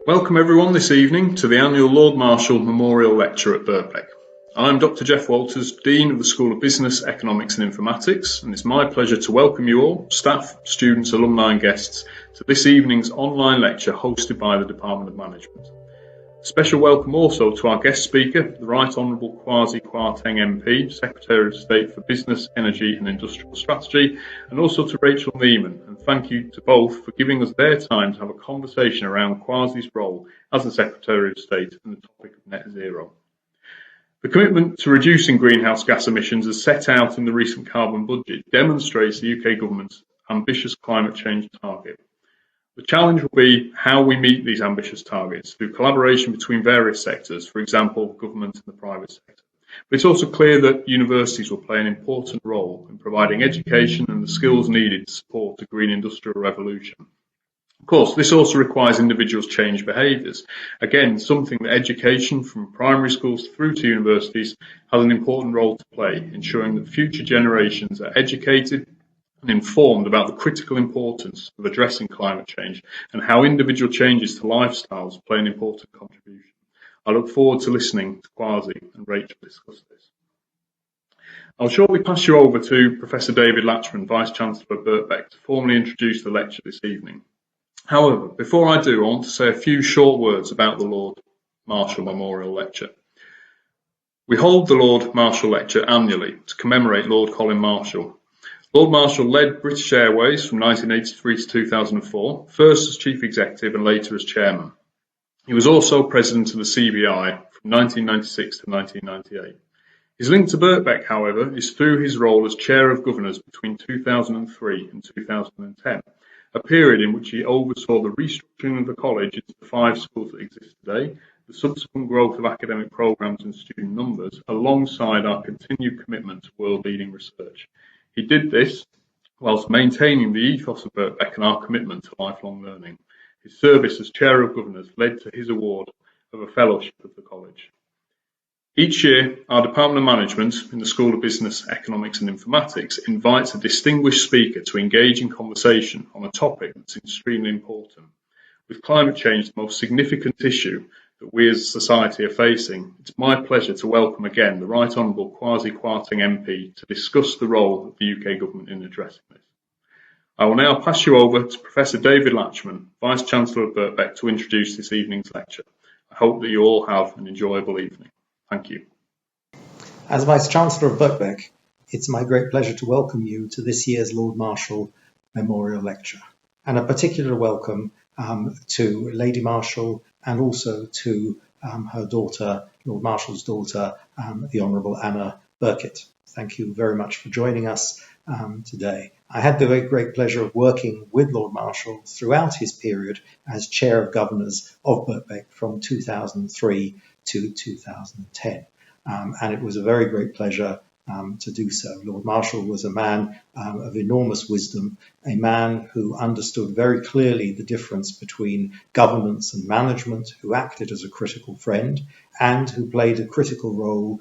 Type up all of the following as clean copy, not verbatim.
Welcome everyone this evening to the annual Lord Marshall Memorial Lecture at Birkbeck. I'm Dr. Jeff Walters, Dean of the School of Business, Economics and Informatics, and it's my pleasure to welcome you all, staff, students, alumni and guests, to this evening's online lecture hosted by the Department of Management. A special welcome also to our guest speaker, the Right Honourable Kwasi Kwarteng MP, Secretary of State for Business, Energy and Industrial Strategy, and also to Rachel Neiman, and thank you to both for giving us their time to have a conversation around Kwasi's role as the Secretary of State and the topic of net zero. The commitment to reducing greenhouse gas emissions as set out in the recent carbon budget demonstrates the UK government's ambitious climate change target. The challenge will be how we meet these ambitious targets through collaboration between various sectors, for example, government and the private sector. But it's also clear that universities will play an important role in providing education and the skills needed to support the green industrial revolution. Of course, this also requires individuals change behaviours. Again, something that education from primary schools through to universities has an important role to play, ensuring that future generations are educated and informed about the critical importance of addressing climate change and how individual changes to lifestyles play an important contribution. I look forward to listening to Kwasi and Rachel discuss this. I'll shortly pass you over to Professor David Latchman, Vice-Chancellor of Birkbeck, to formally introduce the lecture this evening. However, before I do, I want to say a few short words about the Lord Marshall Memorial Lecture. We hold the Lord Marshall Lecture annually to commemorate Lord Colin Marshall. Lord Marshall led British Airways from 1983 to 2004, first as Chief Executive and later as Chairman. He was also President of the CBI from 1996 to 1998. His link to Birkbeck, however, is through his role as Chair of Governors between 2003 and 2010, a period in which he oversaw the restructuring of the college into the 5 schools that exist today, the subsequent growth of academic programmes and student numbers, alongside our continued commitment to world-leading research. He did this whilst maintaining the ethos of Birkbeck and our commitment to lifelong learning. His service as Chair of Governors led to his award of a Fellowship of the College. Each year, our Department of Management in the School of Business, Economics and Informatics invites a distinguished speaker to engage in conversation on a topic that's extremely important. With climate change the most significant issue that we as a society are facing, it's my pleasure to welcome again the Right Honourable Kwasi Kwarteng MP to discuss the role of the UK Government in addressing this. I will now pass you over to Professor David Latchman, Vice-Chancellor of Birkbeck, to introduce this evening's lecture. I hope that you all have an enjoyable evening. Thank you. As Vice-Chancellor of Birkbeck, it's my great pleasure to welcome you to this year's Lord Marshall Memorial Lecture, and a particular welcome to Lady Marshall and also to her daughter, Lord Marshall's daughter, the Honourable Anna Birkett. Thank you very much for joining us today. I had the great pleasure of working with Lord Marshall throughout his period as Chair of Governors of Birkbeck from 2003 to 2010. And it was a very great pleasure to do so. Lord Marshall was a man of enormous wisdom, a man who understood very clearly the difference between governance and management, who acted as a critical friend, and who played a critical role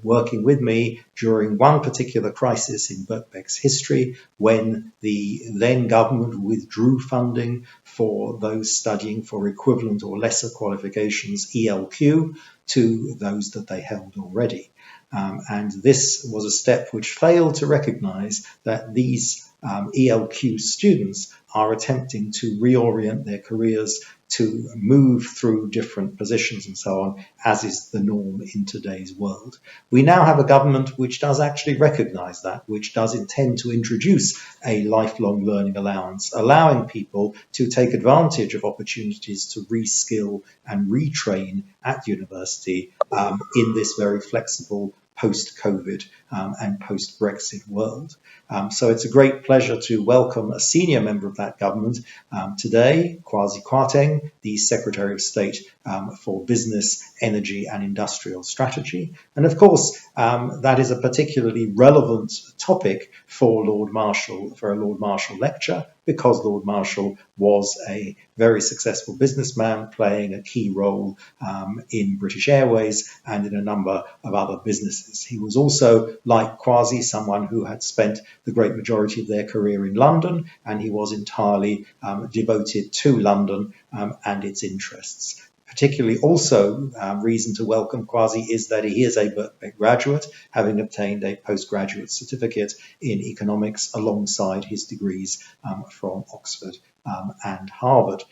working with me during one particular crisis in Birkbeck's history, when the then government withdrew funding for those studying for equivalent or lesser qualifications, ELQ, to those that they held already. And this was a step which failed to recognise that these ELQ students are attempting to reorient their careers, to move through different positions and so on, as is the norm in today's world. We now have a government which does actually recognise that, which does intend to introduce a lifelong learning allowance, allowing people to take advantage of opportunities to reskill and retrain at university in this very flexible post-COVID and post-Brexit world. So it's a great pleasure to welcome a senior member of that government today, Kwasi Kwarteng, the Secretary of State for Business, Energy and Industrial Strategy. And of course, that is a particularly relevant topic for Lord Marshall, for a Lord Marshall lecture, because Lord Marshall was a very successful businessman playing a key role in British Airways and in a number of other business businesses. He was also, like Kwasi, someone who had spent the great majority of their career in London, and he was entirely devoted to London and its interests. Particularly also reason to welcome Kwasi is that he is a Birkbeck graduate, having obtained a postgraduate certificate in economics alongside his degrees from Oxford and Harvard.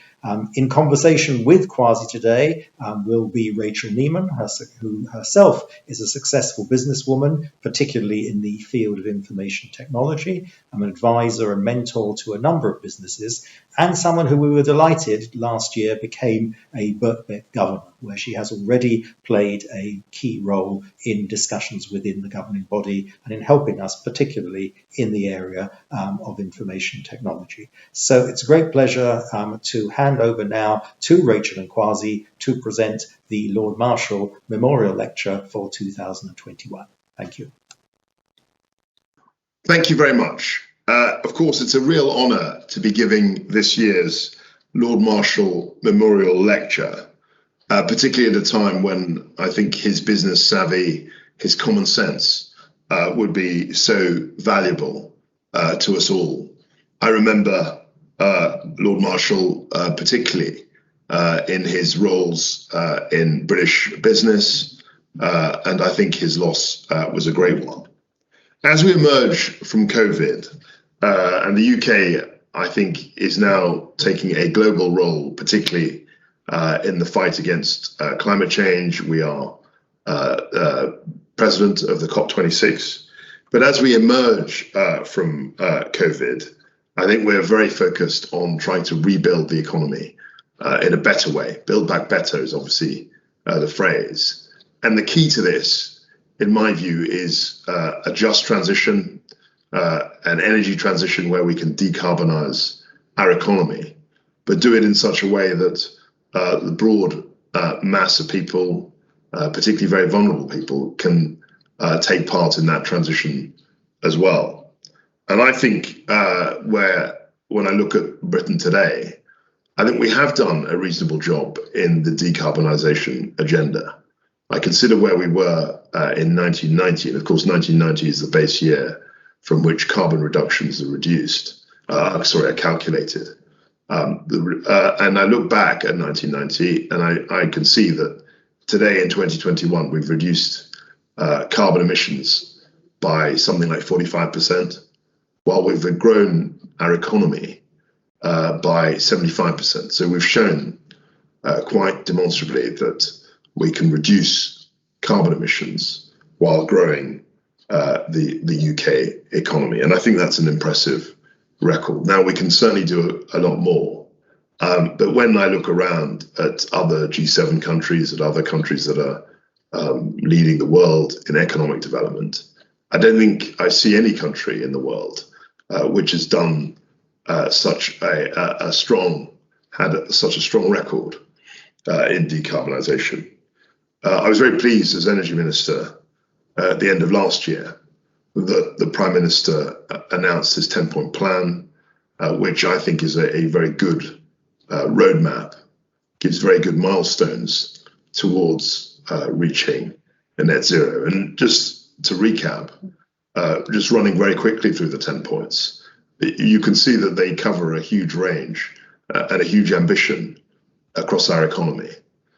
In conversation with Kwasi today will be Rachel Neiman, who herself is a successful businesswoman, particularly in the field of information technology. I'm an advisor and mentor to a number of businesses, and someone who we were delighted last year became a Birkbeck governor, where she has already played a key role in discussions within the governing body and in helping us, particularly in the area of information technology. So it's a great pleasure to hand over now to Rachel and Kwasi to present the Lord Marshall Memorial Lecture for 2021. Thank you. Thank you very much. Of course, it's a real honour to be giving this year's Lord Marshall Memorial Lecture, particularly at a time when I think his business savvy, his common sense would be so valuable to us all. I remember Lord Marshall particularly in his roles in British business, and I think his loss was a great one. As we emerge from COVID, and the UK, I think, is now taking a global role, particularly in the fight against climate change. We are president of the COP26. But as we emerge from COVID, I think we're very focused on trying to rebuild the economy in a better way. Build back better is obviously the phrase. And the key to this, in my view, is a just transition, an energy transition where we can decarbonize our economy, but do it in such a way that the broad mass of people, particularly very vulnerable people, can take part in that transition as well. And I think when I look at Britain today, I think we have done a reasonable job in the decarbonisation agenda. I consider where we were in 1990, and of course 1990 is the base year from which carbon reductions are calculated. And I look back at 1990 and I can see that today in 2021 we've reduced carbon emissions by something like 45%, while we've grown our economy by 75%. So we've shown quite demonstrably that we can reduce carbon emissions while growing the UK economy. And I think that's an impressive record. Now, we can certainly do a lot more. But when I look around at other G7 countries, at other countries that are leading the world in economic development, I don't think I see any country in the world which has done such a strong record in decarbonisation. I was very pleased as Energy Minister at the end of last year that the Prime Minister announced his 10-point plan, which I think is a very good roadmap, gives very good milestones towards reaching a net zero. And just to recap, just running very quickly through the 10 points, you can see that they cover a huge range and a huge ambition across our economy.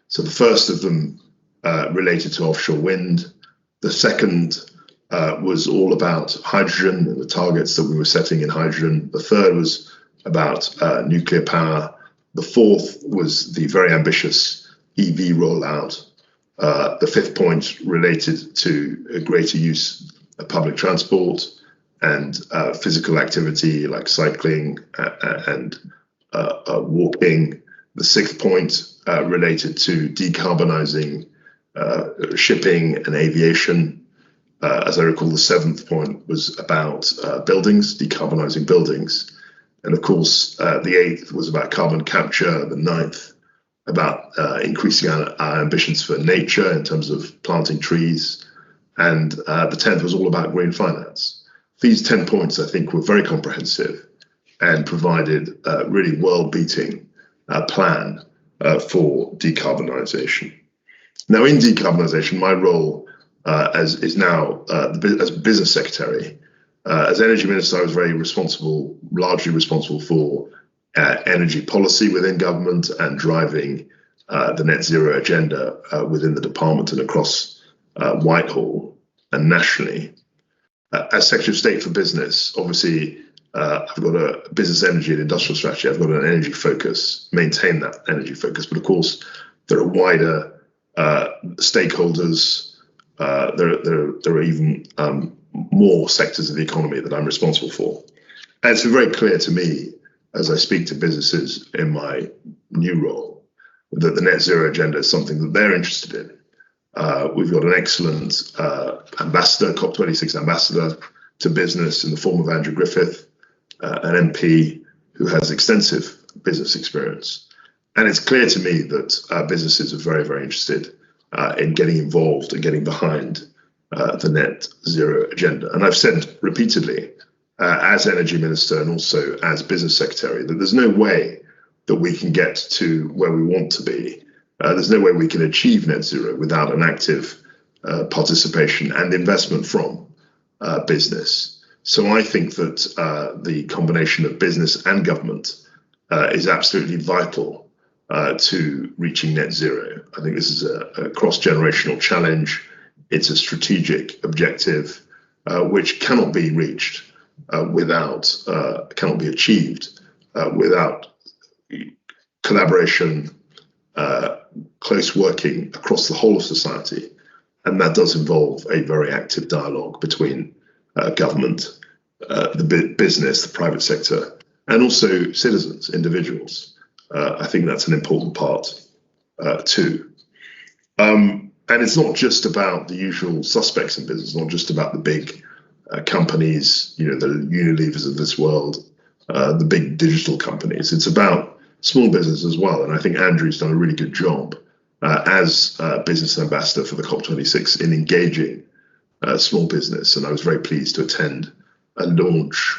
So the first of them related to offshore wind. The second was all about hydrogen and the targets that we were setting in hydrogen. The third was about nuclear power. The fourth was the very ambitious EV rollout. The fifth point related to a greater use of public transport and physical activity like cycling and walking. The sixth point related to decarbonising shipping and aviation. As I recall, the seventh point was about buildings, decarbonising buildings. And of course, the eighth was about carbon capture, the ninth about increasing our ambitions for nature in terms of planting trees. And the 10th was all about green finance. These 10 points, I think, were very comprehensive and provided a really world-beating plan for decarbonisation. Now, in decarbonisation, my role as is now as business secretary. As energy minister, I was largely responsible for energy policy within government and driving the net zero agenda within the department and across Whitehall and nationally. As Secretary of State for Business, obviously, I've got a business, energy and industrial strategy. I've got an energy focus, maintain that energy focus. But of course, there are wider stakeholders. There are even more sectors of the economy that I'm responsible for. And it's very clear to me, as I speak to businesses in my new role, that the net zero agenda is something that they're interested in. We've got an excellent ambassador, COP26 ambassador to business in the form of Andrew Griffith, an MP who has extensive business experience. And it's clear to me that businesses are very, very interested in getting involved and getting behind the net zero agenda. And I've said repeatedly, as energy minister and also as business secretary, that there's no way that we can get to where we want to be. There's no way we can achieve net zero without an active participation and investment from business. So I think that the combination of business and government is absolutely vital to reaching net zero. I think this is a cross-generational challenge. It's a strategic objective which cannot be reached cannot be achieved without collaboration, close working across the whole of society. And that does involve a very active dialogue between government, the business, the private sector, and also citizens, individuals. I think that's an important part too. And it's not just about the usual suspects in business, not just about the big companies, the Unilevers of this world, the big digital companies. It's about small business as well. And I think Andrew's done a really good job as business ambassador for the COP26 in engaging small business. And I was very pleased to attend a launch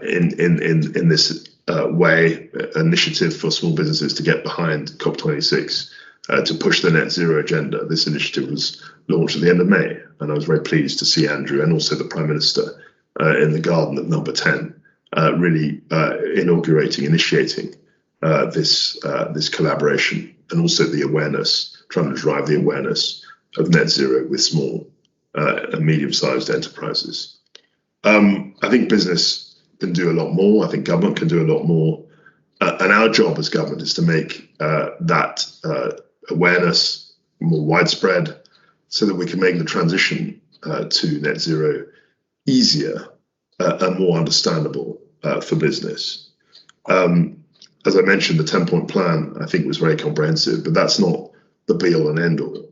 in this way, initiative for small businesses to get behind COP26 to push the net zero agenda. This initiative was launched at the end of May, and I was very pleased to see Andrew and also the Prime Minister in the garden at Number 10, really initiating this collaboration, and also the awareness, trying to drive the awareness of net zero with small and medium-sized enterprises. I think business can do a lot more. I think government can do a lot more. And our job as government is to make that awareness more widespread so that we can make the transition to net zero easier and more understandable for business. As I mentioned, the 10-point plan, I think, was very comprehensive, but that's not the be-all and end-all.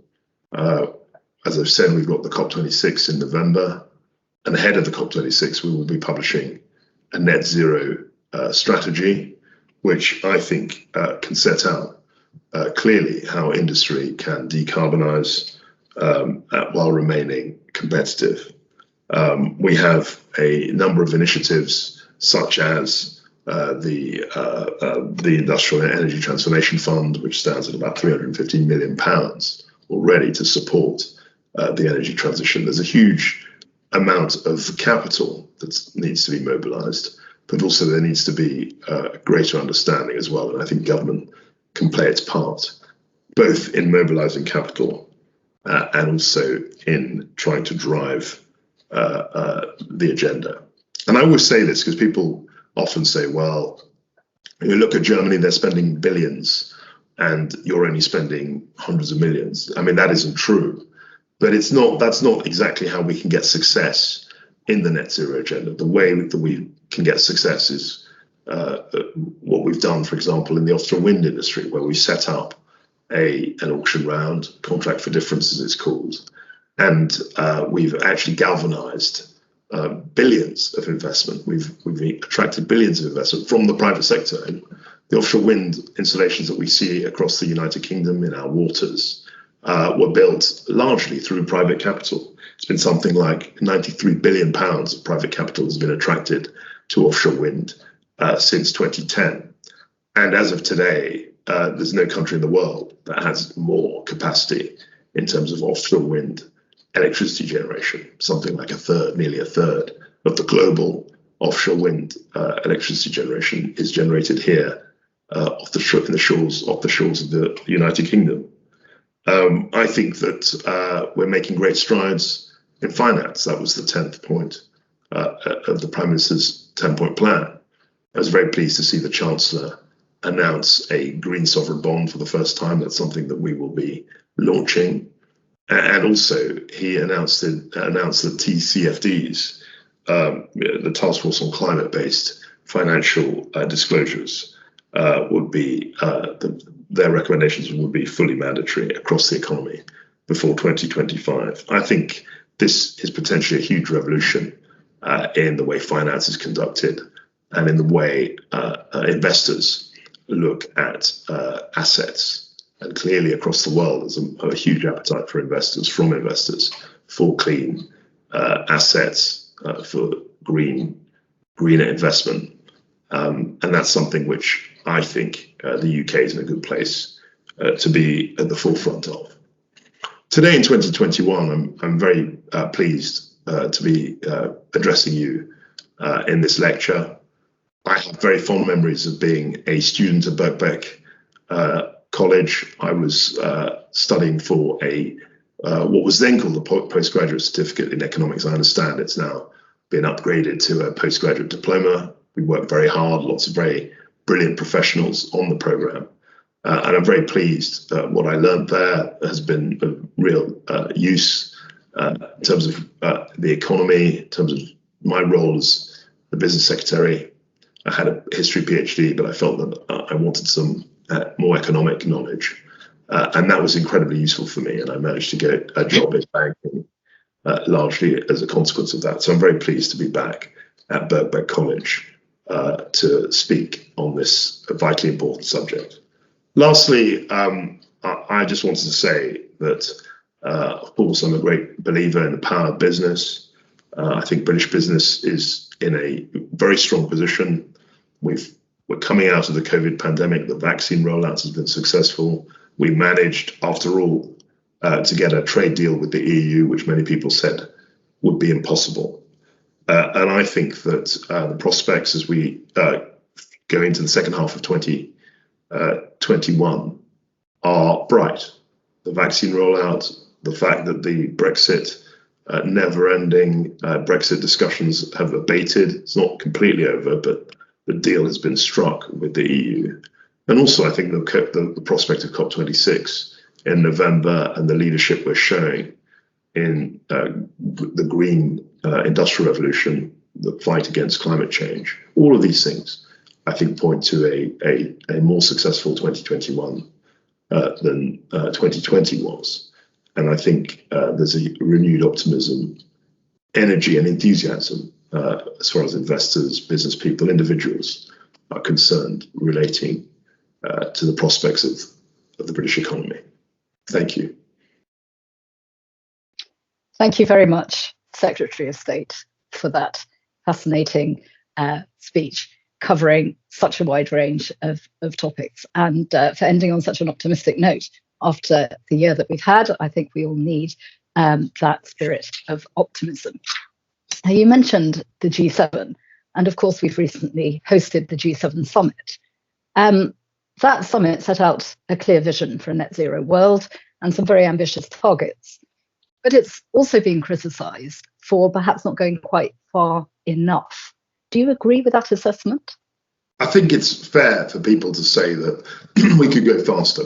As I've said, we've got the COP26 in November, and ahead of the COP26, we will be publishing a net zero strategy, which I think can set out clearly how industry can decarbonize while remaining competitive. We have a number of initiatives, such as the Industrial and Energy Transformation Fund, which stands at about £315 million already to support the energy transition. There's a huge amount of capital that needs to be mobilized, but also there needs to be greater understanding as well. And I think government can play its part, both in mobilizing capital and also in trying to drive the agenda. And I always say this because people often say, well, you look at Germany, they're spending billions and you're only spending hundreds of millions. I mean, that isn't true, but that's not exactly how we can get success in the net zero agenda. The way that we can get success is what we've done, for example, in the offshore wind industry, where we set up an auction round, contract for difference as it's called, and we've actually galvanized billions of investment. We've attracted billions of investment from the private sector. And the offshore wind installations that we see across the United Kingdom in our waters were built largely through private capital. It's been something like £93 billion of private capital has been attracted to offshore wind since 2010. And as of today, there's no country in the world that has more capacity in terms of offshore wind electricity generation. Something like nearly a third of the global offshore wind electricity generation is generated here off the shores of the United Kingdom. I think that we're making great strides in finance. That was the 10th point of the Prime Minister's 10-point plan. I was very pleased to see the Chancellor announce a green sovereign bond for the first time. That's something that we will be launching. And also, he announced that TCFDs, the Task Force on Climate-Based Financial Disclosures, would be their recommendations would be fully mandatory across the economy before 2025. I think this is potentially a huge revolution in the way finance is conducted and in the way investors look at assets. And clearly across the world, there's a huge appetite from investors for clean assets, for greener investment. And that's something which I think the UK is in a good place to be at the forefront of. Today in 2021, I'm very pleased to be addressing you in this lecture. I have very fond memories of being a student at Birkbeck College. I was studying for what was then called a postgraduate certificate in economics. I understand it's now been upgraded to a postgraduate diploma. We worked very hard, lots of very brilliant professionals on the program. And I'm very pleased that what I learned there has been of real use in terms of the economy, in terms of my role as the business secretary. I had a history PhD, but I felt that I wanted some more economic knowledge. And that was incredibly useful for me. And I managed to get a job in banking largely as a consequence of that. So I'm very pleased to be back at Birkbeck College to speak on this vitally important subject. Lastly, I just wanted to say that, of course, I'm a great believer in the power of business. I think British business is in a very strong position. We're coming out of the COVID pandemic. The vaccine rollout has been successful. We managed, after all, to get a trade deal with the EU, which many people said would be impossible. And I think that the prospects as we go into the second half of 2021 are bright. The vaccine rollout, the fact that the Brexit, never-ending Brexit discussions have abated. It's not completely over, but the deal has been struck with the EU. And also, I think the prospect of COP26 in November and the leadership we're showing in the green industrial revolution, the fight against climate change, all of these things, I think, point to a more successful 2021 than 2020 was. And I think there's a renewed optimism, energy and enthusiasm as far as investors, business people, individuals are concerned relating to the prospects of the British economy. Thank you. Thank you very much, Secretary of State, for that fascinating speech covering such a wide range of topics, and for ending on such an optimistic note. After the year that we've had, I think we all need that spirit of optimism. Now, you mentioned the G7, and of course we've recently hosted the G7 summit. That summit set out a clear vision for a net zero world and some very ambitious targets. But it's also been criticised for perhaps not going quite far enough. Do you agree with that assessment? I think it's fair for people to say that we could go faster.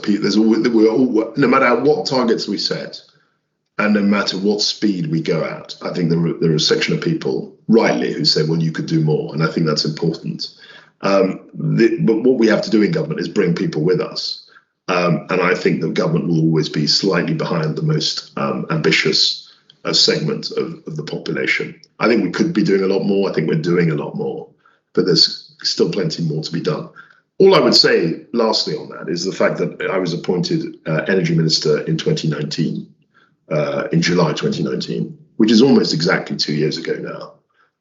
No matter what targets we set, and no matter what speed we go at, I think there are a section of people, rightly, who say, well, you could do more. And I think that's important. But what we have to do in government is bring people with us. And I think that government will always be slightly behind the most ambitious segment of the population. I think we could be doing a lot more. I think we're doing a lot more, but there's still plenty more to be done. All I would say lastly on that is the fact that I was appointed Energy Minister in 2019, in July 2019, which is almost exactly 2 years ago now.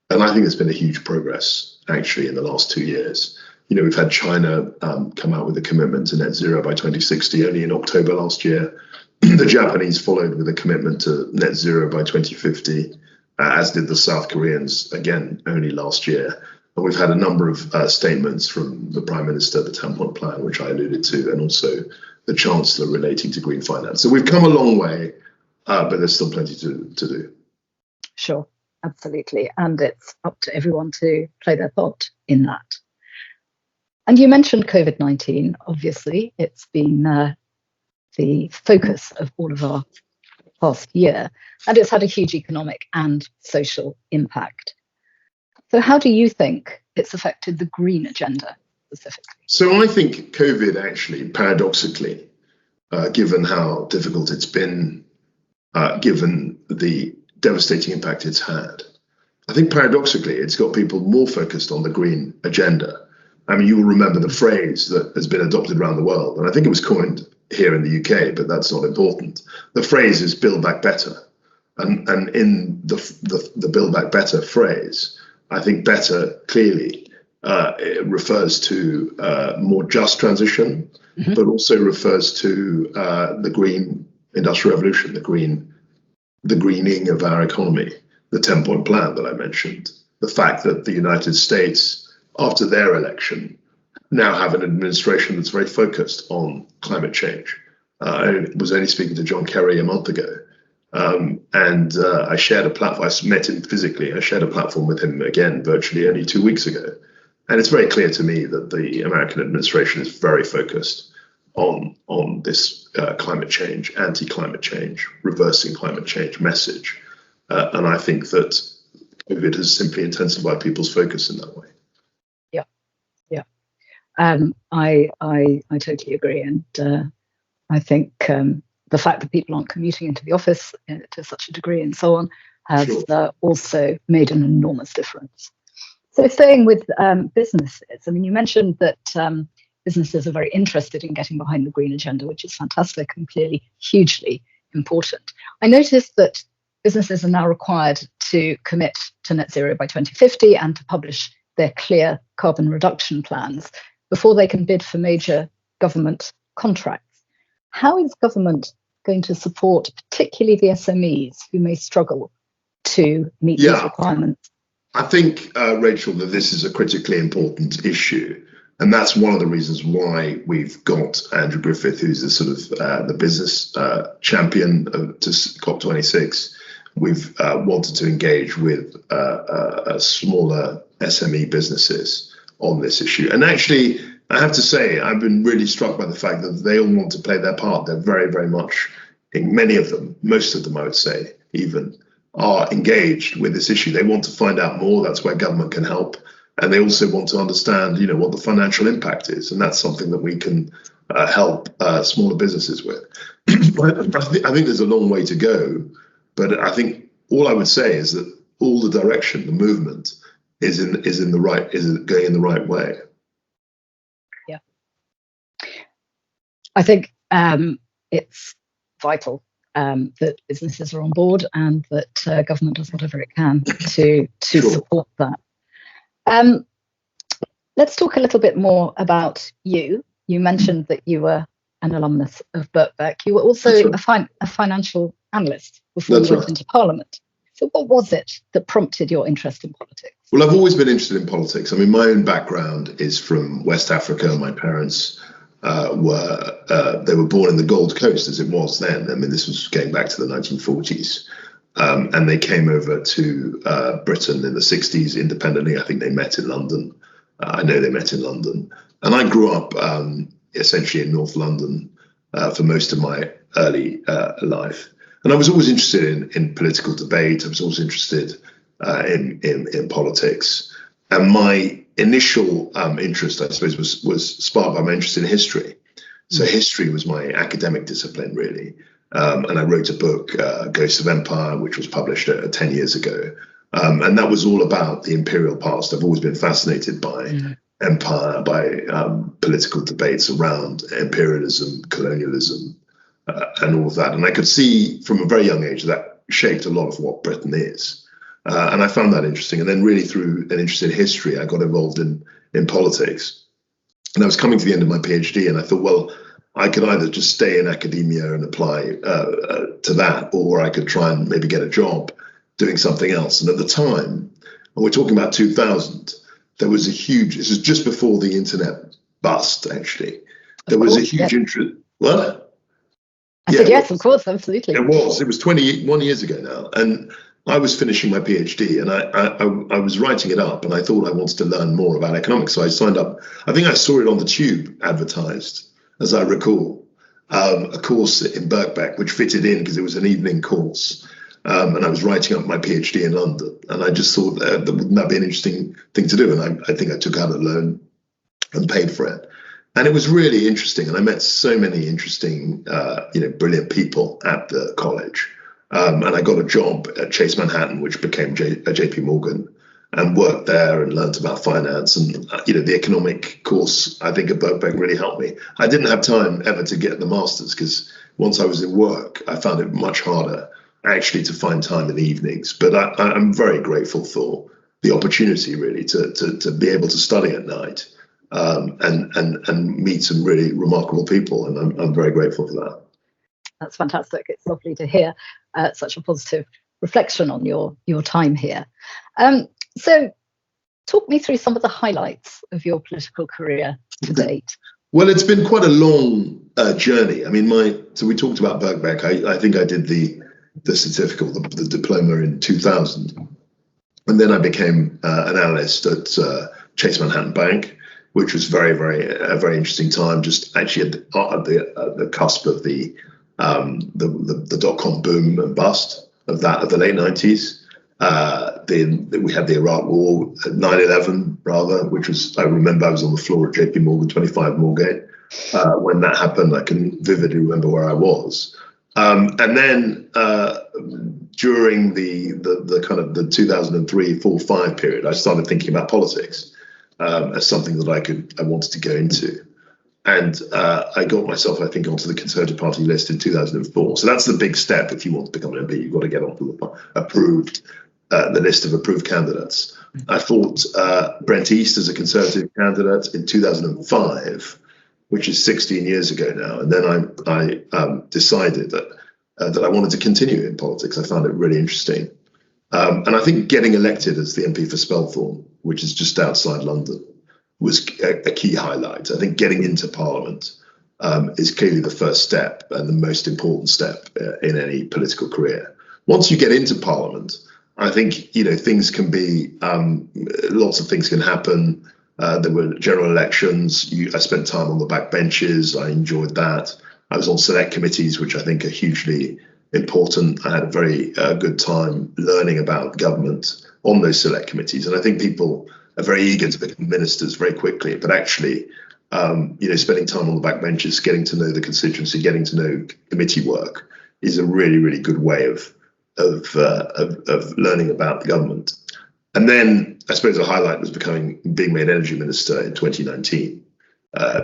And I think there's been a huge progress actually in the last 2 years. You know, we've had China come out with a commitment to net zero by 2060 only in October last year. The Japanese followed with a commitment to net zero by 2050, as did the South Koreans, again, only last year. And we've had a number of statements from the Prime Minister, the 10-point plan, which I alluded to, and also the Chancellor relating to green finance. So we've come a long way, but there's still plenty to do. Sure, absolutely. And it's up to everyone to play their part in that. And you mentioned COVID-19, obviously. It's been the focus of all of our past year, and it's had a huge economic and social impact. So how do you think it's affected the green agenda specifically? So I think COVID actually, paradoxically, given how difficult it's been, given the devastating impact it's had, I think paradoxically it's got people more focused on the green agenda. I mean, you will remember the phrase that has been adopted around the world, and I think it was coined here in the UK, but that's not important. The phrase is "Build Back Better," and in the "Build Back Better" phrase, I think better clearly it refers to more just transition, but also refers to the green industrial revolution, the greening of our economy, the 10-point plan that I mentioned, the fact that the United States, after their election, now have an administration that's very focused on climate change. I was only speaking to John Kerry a month ago, and I shared a platform. I met him physically. I shared a platform with him again virtually only 2 weeks ago. And it's very clear to me that the American administration is very focused on this climate change, anti-climate change, reversing climate change message. And I think that COVID has simply intensified people's focus in that way. I totally agree, and I think the fact that people aren't commuting into the office to such a degree and so on has also made an enormous difference. So staying with businesses, I mean, you mentioned that businesses are very interested in getting behind the green agenda, which is fantastic and clearly hugely important. I noticed that businesses are now required to commit to net zero by 2050 and to publish their clear carbon reduction plans before they can bid for major government contracts. How is government going to support particularly the SMEs who may struggle to meet these requirements? I think, Rachel, that this is a critically important issue. And that's one of the reasons why we've got Andrew Griffith, who's the sort of the business champion to COP26. We've wanted to engage with smaller SME businesses on this issue. And actually, I have to say, I've been really struck by the fact that they all want to play their part. They're very, very much, many of them, most of them, I would say, even, are engaged with this issue. They want to find out more. That's where government can help. And they also want to understand, what the financial impact is. And that's something that we can help smaller businesses with. I think there's a long way to go. But I think all I would say is that all the direction, the movement is going in the right way. Yeah. I think it's vital that businesses are on board and that government does whatever it can to support that. Let's talk a little bit more about you. You mentioned that you were an alumnus of Birkbeck. You were also a financial analyst before you went into Parliament. So what was it that prompted your interest in politics? Well, I've always been interested in politics. I mean, my own background is from West Africa. My parents were born in the Gold Coast, as it was then. I mean, this was going back to the 1940s. And they came over to Britain in the 60s independently. I think they met in London. I know they met in London. And I grew up essentially in North London for most of my early life. And I was always interested in political debate. I was always interested in politics. And my initial interest, I suppose, was sparked by my interest in history. So history was my academic discipline, really. And I wrote a book, Ghosts of Empire, which was published 10 years ago. And that was all about the imperial past. I've always been fascinated by empire, by political debates around imperialism, colonialism, and all of that. And I could see from a very young age that shaped a lot of what Britain is. And I found that interesting. And then really through an interest in history, I got involved in politics. And I was coming to the end of my PhD and I thought, well, I think I could either just stay in academia and apply to that, or I could try and maybe get a job doing something else. And at the time, and we're talking about 2000, there was a huge, this was just before the internet bust, actually. There was a huge interest. What? I said, yes, of course, absolutely. It was 21 years ago now. And I was finishing my PhD, and I was writing it up, and I thought I wanted to learn more about economics. So I signed up. I think I saw it on the Tube advertised, as I recall, a course in Birkbeck, which fitted in because it was an evening course. And I was writing up my PhD in London, and I just thought that wouldn't that be an interesting thing to do? And I think I took out a loan and paid for it. And it was really interesting, and I met so many interesting, brilliant people at the college. And I got a job at Chase Manhattan, which became JP Morgan, and worked there and learned about finance. And, the economic course, I think, at Birkbeck really helped me. I didn't have time ever to get the master's because once I was in work, I found it much harder actually to find time in the evenings. But I'm very grateful for the opportunity, really, to be able to study at night and meet some really remarkable people. And I'm very grateful for that. That's fantastic. It's lovely to hear such a positive reflection on your time here. So talk me through some of the highlights of your political career to date. Well, it's been quite a long journey. I mean, so we talked about Birkbeck. I think I did the certificate, the diploma in 2000. And then I became an analyst at Chase Manhattan Bank, which was a very interesting time, just actually at the cusp of the dot-com boom and bust of the late 90s. We had the Iraq War, 9/11 rather, which was, I remember I was on the floor at JP Morgan 25 Moorgate when that happened. I can vividly remember where I was. And then during the kind of the 2003, 4, 5 period, I started thinking about politics as something that I wanted to go into. And I got myself, I think, onto the Conservative Party list in 2004. So that's the big step. If you want to become an MP, you've got to get onto the list of approved candidates. I fought Brent East as a Conservative candidate in 2005, which is 16 years ago now. And then I decided that I wanted to continue in politics. I found it really interesting. And I think getting elected as the MP for Spelthorne, which is just outside London, was a key highlight. I think getting into Parliament is clearly the first step and the most important step in any political career. Once you get into Parliament, I think things can be lots of things can happen. There were general elections. I spent time on the back benches. I enjoyed that. I was on select committees, which I think are hugely important. I had a very good time learning about government on those select committees, and I think people are very eager to become ministers very quickly, but actually, spending time on the back benches, getting to know the constituency, getting to know committee work is a really, really good way of learning about the government. And then I suppose a highlight was being made energy minister in 2019,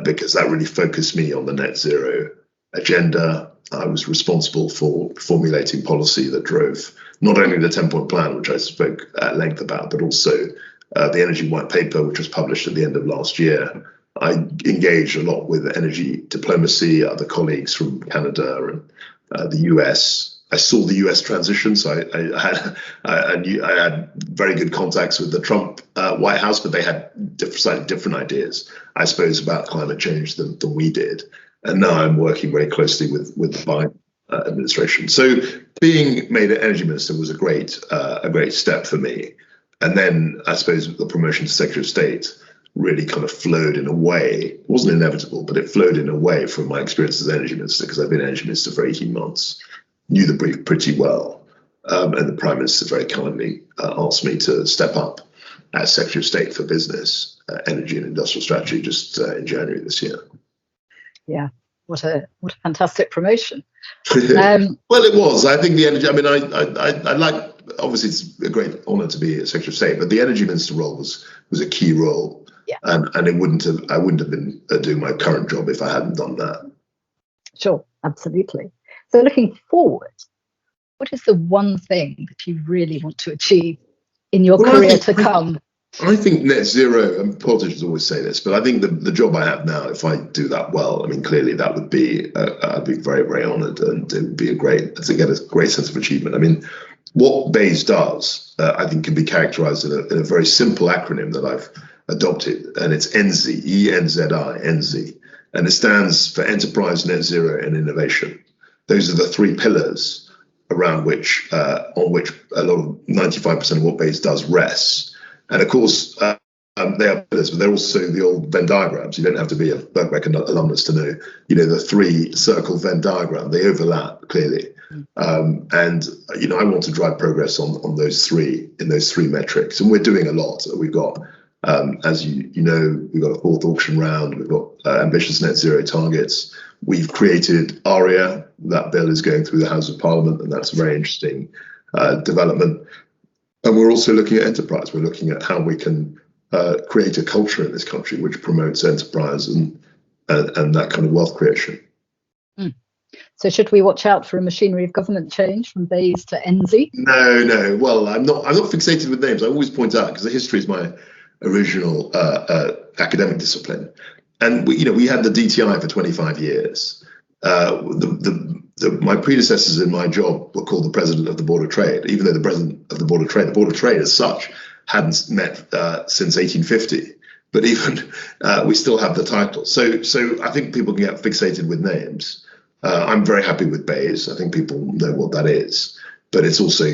because that really focused me on the net zero agenda. I was responsible for formulating policy that drove not only the 10-point plan, which I spoke at length about, but also the energy white paper, which was published at the end of last year. I engaged a lot with energy diplomacy, other colleagues from Canada and the US. I saw the US transition, so I had very good contacts with the Trump White House, but they had slightly different ideas, I suppose, about climate change than we did. And now I'm working very closely with the Biden administration. So being made an energy minister was a great step for me. And then I suppose the promotion to Secretary of State really kind of flowed in a way. It wasn't inevitable, but it flowed in a way from my experience as energy minister, because I've been energy minister for 18 months, knew the brief pretty well. And the Prime Minister very kindly asked me to step up as Secretary of State for Business, Energy and Industrial Strategy just in January this year. Yeah, what a fantastic promotion. Well, it was. I think the energy, I mean, I like, obviously it's a great honour to be a Secretary of State, but the energy minister role was a key role. Yeah. And I wouldn't have been doing my current job if I hadn't done that. Sure, absolutely. So looking forward, what is the one thing that you really want to achieve in your career to come? I think net zero, and politicians always say this, but I think the job I have now, if I do that well, I mean, clearly that would be, I'd be very, very honoured, and it would be to get a great sense of achievement. I mean, what BEIS does, I think, can be characterised in a very simple acronym that I've adopted, and it's ENZI, E-N-Z-I, ENZI, and it stands for Enterprise, Net Zero, and Innovation. Those are the three pillars around which, on which a lot of 95% of what BEIS does rests. And of course, they are pillars, but they're also the old Venn diagrams. You don't have to be a Birkbeck alumnus to know, the three-circle Venn diagram. They overlap clearly. I want to drive progress on those three metrics, and we're doing a lot. We've got, as we've got a fourth auction round. We've got ambitious net zero targets. We've created ARIA. That bill is going through the House of Parliament, and that's a very interesting development. And we're also looking at enterprise. We're looking at how we can create a culture in this country which promotes enterprise and that kind of wealth creation. So should we watch out for a machinery of government change from BEIS to ENZI? No. Well, I'm not fixated with names. I always point out, because the history is my original academic discipline, and we had the DTI for 25 years. My predecessors in my job were called the president of the Board of Trade, even though the president of the Board of Trade as such hadn't met since 1850. But even we still have the title. So I think people can get fixated with names. I'm very happy with BEIS. I think people know what that is. But it's also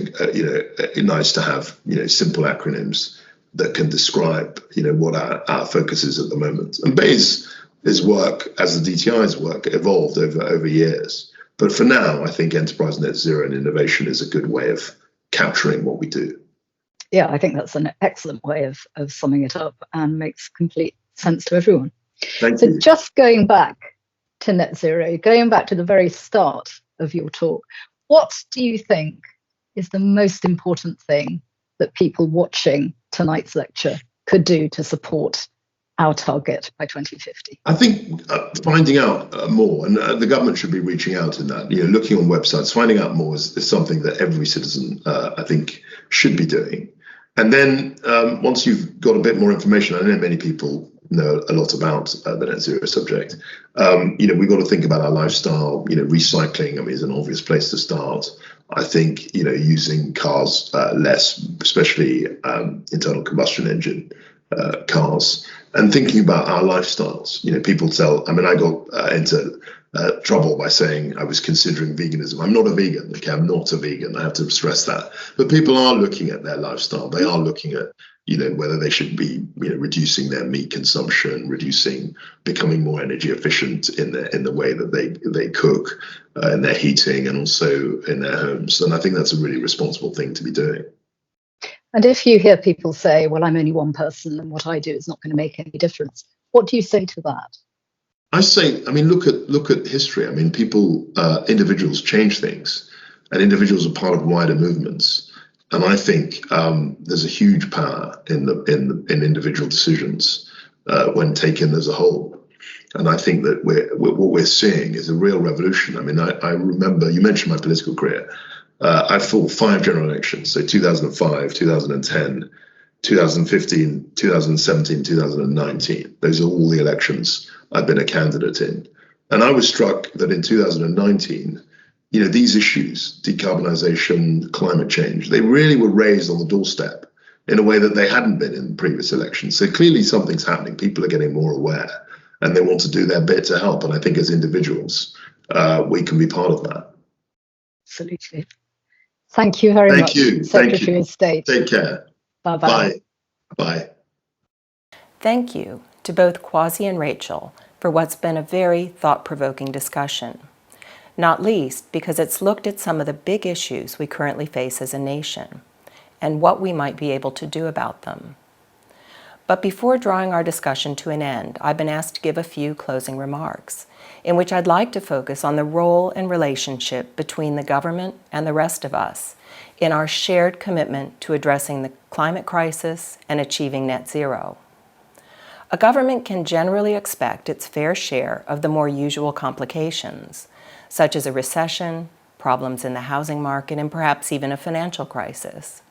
nice to have simple acronyms that can describe what our focus is at the moment. And BEIS' work, as the DTI's work, evolved over years. But for now, I think enterprise, net zero, and innovation is a good way of capturing what we do. Yeah, I think that's an excellent way of summing it up and makes complete sense to everyone. Thank you. So just going back to net zero, going back to the very start of your talk, what do you think is the most important thing that people watching tonight's lecture could do to support our target by 2050? I think finding out more, and the government should be reaching out in that, looking on websites, finding out more is something that every citizen, I think, should be doing. And then once you've got a bit more information, I know many people know a lot about the net zero subject. We've got to think about our lifestyle. Recycling, is an obvious place to start. I think, using cars less, especially internal combustion engine cars, and thinking about our lifestyles. People I got into trouble by saying I was considering veganism. I'm not a vegan. Okay, I'm not a vegan. I have to stress that. But people are looking at their lifestyle. They are looking at, whether they should be, reducing their meat consumption, becoming more energy efficient in the way that they cook, in their heating, and also in their homes. And I think that's a really responsible thing to be doing. And if you hear people say, well, I'm only one person and what I do is not going to make any difference, what do you say to that? I say, look at history. People, individuals change things, and individuals are part of wider movements. And I think there's a huge power in individual decisions when taken as a whole. And I think that what we're seeing is a real revolution. I remember, you mentioned my political career. I fought 5 general elections, so 2005, 2010, 2015, 2017, 2019. Those are all the elections I've been a candidate in. And I was struck that in 2019, these issues, decarbonisation, climate change, they really were raised on the doorstep in a way that they hadn't been in previous elections. So clearly something's happening. People are getting more aware and they want to do their bit to help. And I think as individuals, we can be part of that. Absolutely. Thank you very much. Thank you. Secretary of State. Take care. Bye-bye. Bye. Thank you to both Kwasi and Rachel for what's been a very thought-provoking discussion, not least because it's looked at some of the big issues we currently face as a nation and what we might be able to do about them. But before drawing our discussion to an end, I've been asked to give a few closing remarks, in which I'd like to focus on the role and relationship between the government and the rest of us in our shared commitment to addressing the climate crisis and achieving net zero. A government can generally expect its fair share of the more usual complications, such as a recession, problems in the housing market, and perhaps even a financial crisis.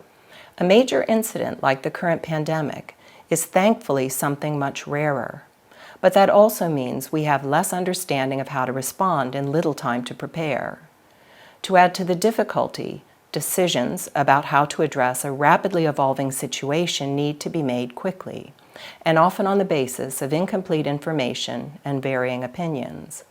A major incident like the current pandemic is thankfully something much rarer. But that also means we have less understanding of how to respond and little time to prepare. To add to the difficulty, decisions about how to address a rapidly evolving situation need to be made quickly, and often on the basis of incomplete information and varying opinions.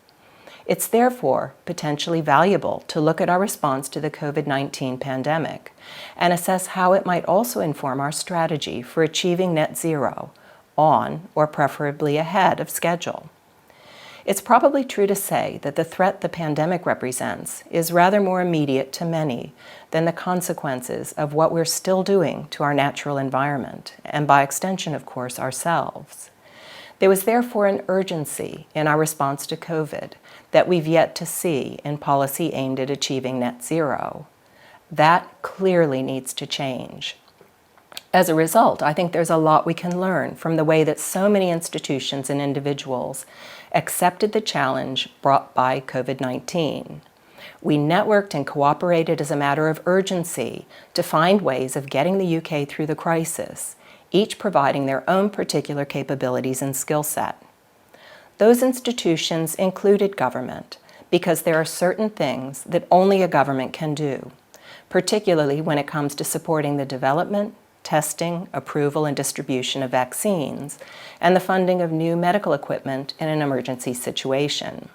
It's therefore potentially valuable to look at our response to the COVID-19 pandemic and assess how it might also inform our strategy for achieving net zero on, or preferably ahead of schedule. It's probably true to say that the threat the pandemic represents is rather more immediate to many than the consequences of what we're still doing to our natural environment, and by extension, of course, ourselves. There was therefore an urgency in our response to COVID that we've yet to see in policy aimed at achieving net zero. That clearly needs to change. As a result, I think there's a lot we can learn from the way that so many institutions and individuals accepted the challenge brought by COVID-19. We networked and cooperated as a matter of urgency to find ways of getting the UK through the crisis, each providing their own particular capabilities and skill set. Those institutions included government, because there are certain things that only a government can do, particularly when it comes to supporting the development, testing, approval, and distribution of vaccines, and the funding of new medical equipment in an emergency situation.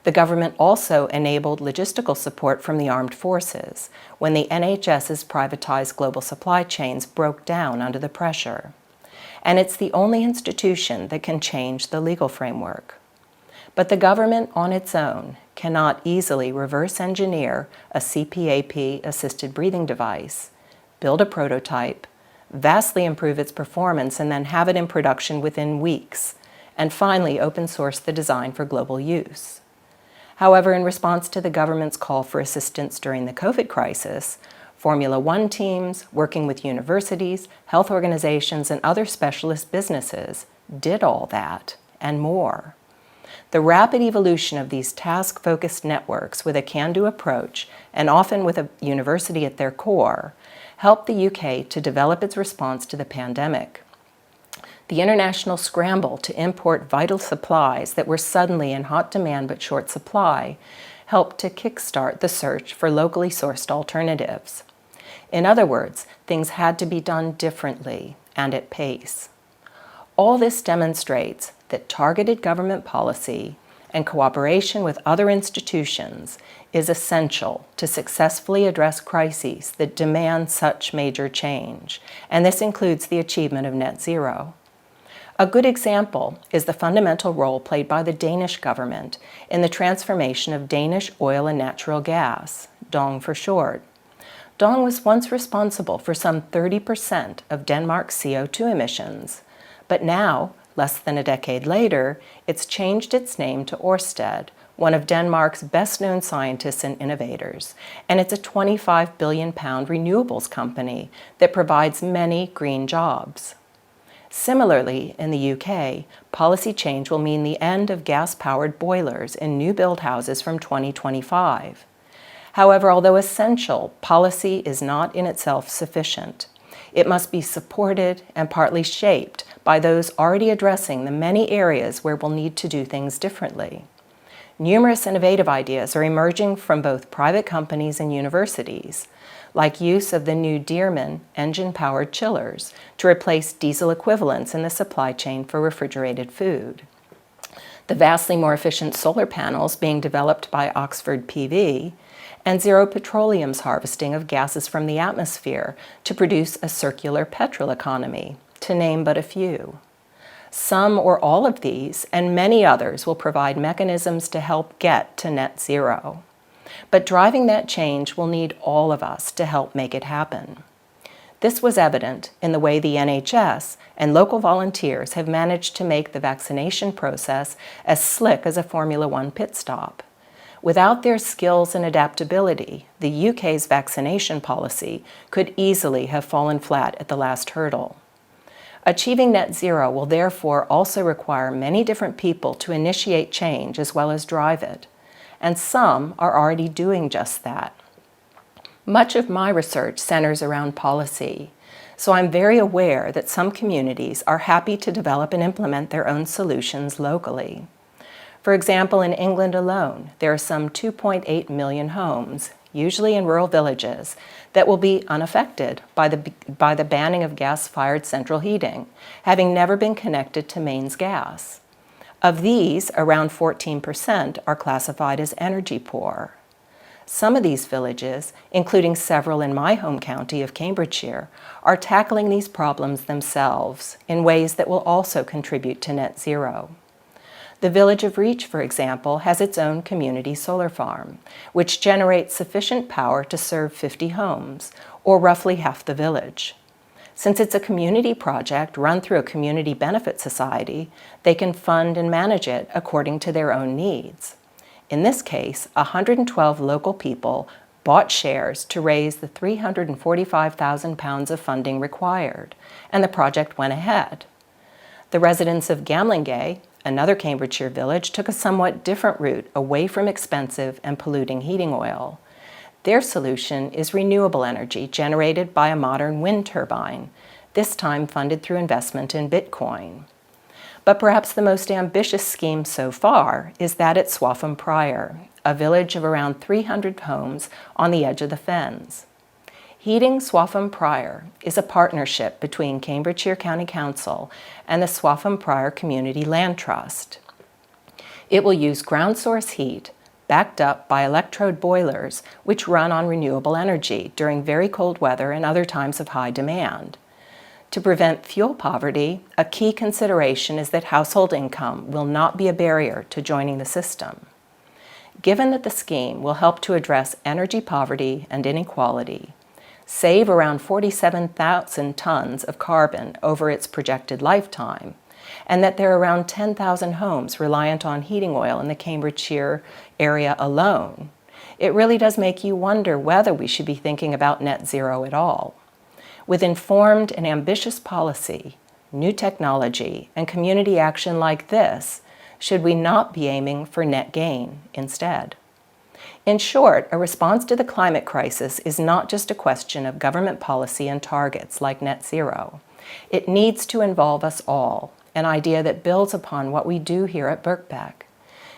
The government also enabled logistical support from the armed forces when the NHS's privatized global supply chains broke down under the pressure. And it's the only institution that can change the legal framework. But the government on its own cannot easily reverse engineer a CPAP-assisted breathing device, build a prototype, vastly improve its performance, and then have it in production within weeks, and finally open source the design for global use. However, in response to the government's call for assistance during the COVID crisis, Formula One teams, working with universities, health organizations, and other specialist businesses, did all that and more. The rapid evolution of these task-focused networks with a can-do approach, and often with a university at their core, helped the UK to develop its response to the pandemic. The international scramble to import vital supplies that were suddenly in hot demand but short supply helped to kickstart the search for locally sourced alternatives. In other words, things had to be done differently and at pace. All this demonstrates that targeted government policy and cooperation with other institutions is essential to successfully address crises that demand such major change, and this includes the achievement of net zero. A good example is the fundamental role played by the Danish government in the transformation of Danish oil and natural gas, DONG for short. DONG was once responsible for some 30% of Denmark's CO2 emissions, but now, less than a decade later, it's changed its name to Ørsted, one of Denmark's best-known scientists and innovators, and it's a £25 billion renewables company that provides many green jobs. Similarly, in the UK, policy change will mean the end of gas-powered boilers in new build houses from 2025. However, although essential, policy is not in itself sufficient. It must be supported and partly shaped by those already addressing the many areas where we'll need to do things differently. Numerous innovative ideas are emerging from both private companies and universities, like use of the new Dearman engine-powered chillers to replace diesel equivalents in the supply chain for refrigerated food. The vastly more efficient solar panels being developed by Oxford PV, and Zero Petroleum's harvesting of gases from the atmosphere to produce a circular petrol economy, to name but a few. Some or all of these, and many others, will provide mechanisms to help get to net zero. But driving that change will need all of us to help make it happen. This was evident in the way the NHS and local volunteers have managed to make the vaccination process as slick as a Formula One pit stop. Without their skills and adaptability, the UK's vaccination policy could easily have fallen flat at the last hurdle. Achieving net zero will therefore also require many different people to initiate change as well as drive it, and some are already doing just that. Much of my research centers around policy, So I'm very aware that some communities are happy to develop and implement their own solutions locally. For example, in England alone, there are some 2.8 million homes, usually in rural villages, that will be unaffected by the banning of gas-fired central heating, having never been connected to mains gas. Of these, around 14% are classified as energy poor. Some of these villages, including several in my home county of Cambridgeshire, are tackling these problems themselves in ways that will also contribute to net zero. The village of Reach, for example, has its own community solar farm, which generates sufficient power to serve 50 homes, or roughly half the village. Since it's a community project run through a community benefit society, they can fund and manage it according to their own needs. In this case, 112 local people bought shares to raise the £345,000 of funding required, and the project went ahead. The residents of Gamlingay, another Cambridgeshire village, took a somewhat different route away from expensive and polluting heating oil. Their solution is renewable energy generated by a modern wind turbine, this time funded through investment in Bitcoin. But perhaps the most ambitious scheme so far is that at Swaffham Prior, a village of around 300 homes on the edge of the Fens. Heating Swaffham Prior is a partnership between Cambridgeshire County Council and the Swaffham Prior Community Land Trust. It will use ground source heat backed up by electrode boilers which run on renewable energy during very cold weather and other times of high demand. To prevent fuel poverty, a key consideration is that household income will not be a barrier to joining the system. Given that the scheme will help to address energy poverty and inequality, save around 47,000 tons of carbon over its projected lifetime, and that there are around 10,000 homes reliant on heating oil in the Cambridgeshire area alone, it really does make you wonder whether we should be thinking about net zero at all. With informed and ambitious policy, new technology, and community action like this, should we not be aiming for net gain instead? In short, a response to the climate crisis is not just a question of government policy and targets like net zero. It needs to involve us all, an idea that builds upon what we do here at Birkbeck.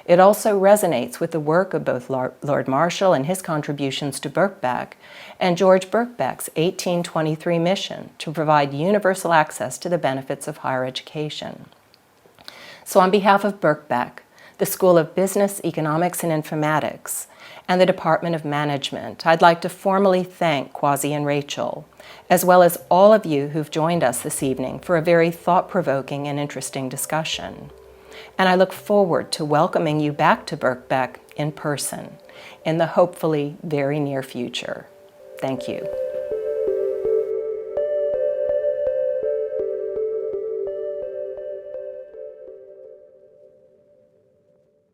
It also resonates with the work of both Lord Marshall and his contributions to Birkbeck and George Birkbeck's 1823 mission to provide universal access to the benefits of higher education. So on behalf of Birkbeck, the School of Business, Economics and Informatics, and the Department of Management, I'd like to formally thank Kwasi and Rachel, as well as all of you who've joined us this evening for a very thought-provoking and interesting discussion. And I look forward to welcoming you back to Birkbeck in person in the hopefully very near future. Thank you.